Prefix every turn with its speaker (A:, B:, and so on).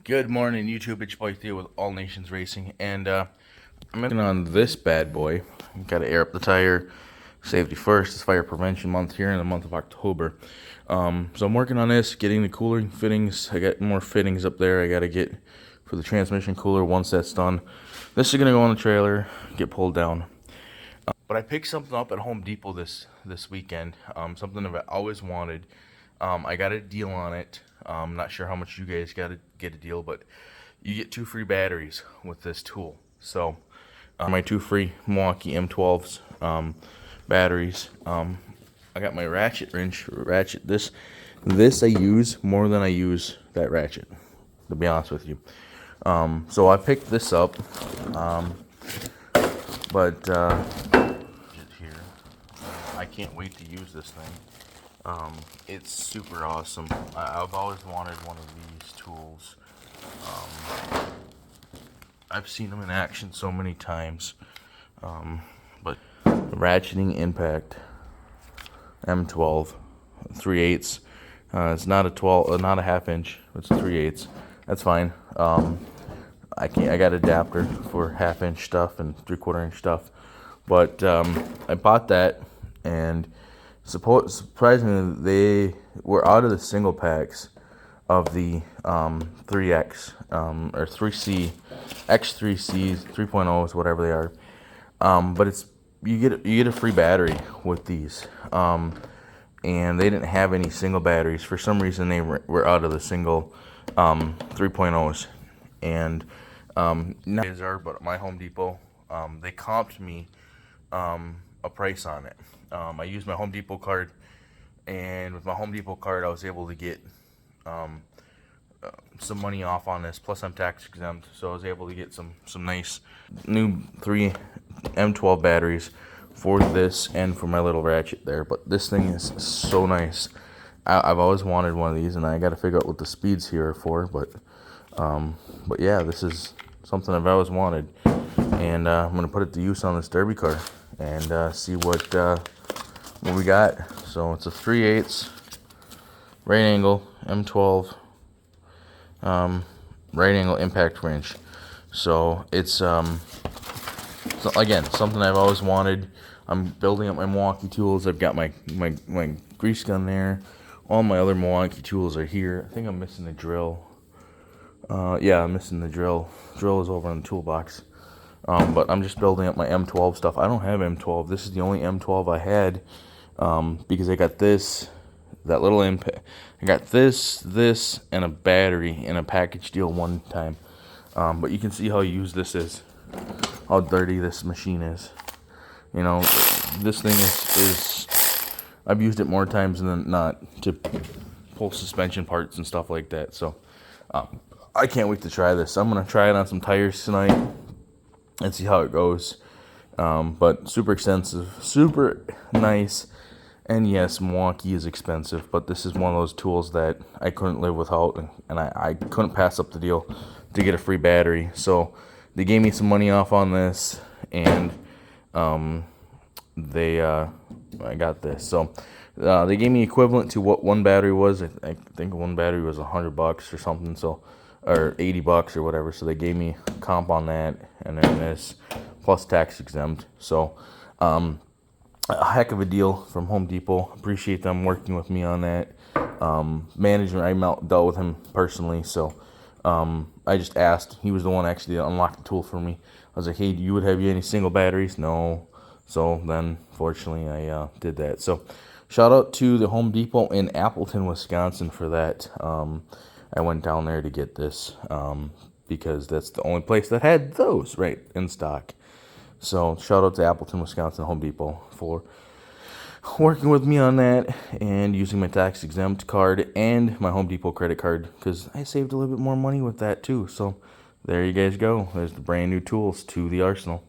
A: Good morning, YouTube. It's your boy THEO with All Nations Racing, and I'm working on this bad boy. Got to air up the tire. Safety first. It's fire prevention month here in the month of October. So I'm working on this, getting the cooler fittings. I got more fittings up there. I got to get for the transmission cooler. Once that's done, this is gonna go on the trailer, get pulled down. But I picked something up at Home Depot this weekend. Something I've always wanted. I got a deal on it. Not sure how much you guys got to get a deal, but you get 2 free batteries with this tool. So my 2 free Milwaukee M12s batteries. I got my ratchet wrench. This I use more than I use that ratchet, to be honest with you. So I picked this up. But here, I can't wait to use this thing. It's super awesome. I've always wanted one of these tools. I've seen them in action so many times. But ratcheting impact M12 3/8. It's not a 12, not a half inch. It's 3/8. That's fine. I got an adapter for half inch stuff and 3/4 inch stuff, but I bought that, and surprisingly they were out of the single packs of the 3X or 3C, X3Cs, 3.0s, whatever they are. But it's you get a free battery with these, and they didn't have any single batteries. For some reason, they were out of the single 3.0s, and but my Home Depot, they comped me a price on it. I used my Home Depot card, and with my Home Depot card, I was able to get some money off on this. Plus, I'm tax exempt, so I was able to get some nice new 3 M12 batteries for this and for my little ratchet there. But this thing is so nice. I've always wanted one of these, and I got to figure out what the speeds here are for. But yeah, this is something I've always wanted, and I'm gonna put it to use on this Derby car and see what we got. So it's a 3/8 right angle M12 right angle impact wrench. So it's so again, something I've always wanted. I'm building up my Milwaukee tools. I've got my grease gun there. All my other Milwaukee tools are here. I think I'm missing the drill. Yeah, I'm missing the drill. Drill is over in the toolbox. But I'm just building up my M12 stuff. I don't have M12. This is the only M12 I had, because I got this, that little impact. I got this, and a battery in a package deal one time. But you can see how used this is, how dirty this machine is. You know, this thing is I've used it more times than not to pull suspension parts and stuff like that. So I can't wait to try this. I'm gonna try it on some tires tonight and see how it goes. But super extensive, super nice, and yes, Milwaukee is expensive, but this is one of those tools that I couldn't live without, and I couldn't pass up the deal to get a free battery. So they gave me some money off on this, and I got this. So they gave me equivalent to what one battery was. I think one battery was $100 or something. So, or $80 or whatever. So they gave me comp on that, and then this plus tax exempt. So a heck of a deal from Home Depot. Appreciate them working with me on that. Management, I dealt with him personally, so I just asked. He was the one actually that unlocked the tool for me. I was like, hey, you have any single batteries? No. So then, fortunately, I did that. So shout out to the Home Depot in Appleton, Wisconsin for that. I went down there to get this because that's the only place that had those right in stock. So shout out to Appleton, Wisconsin Home Depot for working with me on that and using my tax exempt card and my Home Depot credit card, because I saved a little bit more money with that too. So there you guys go. There's the brand new tools to the arsenal.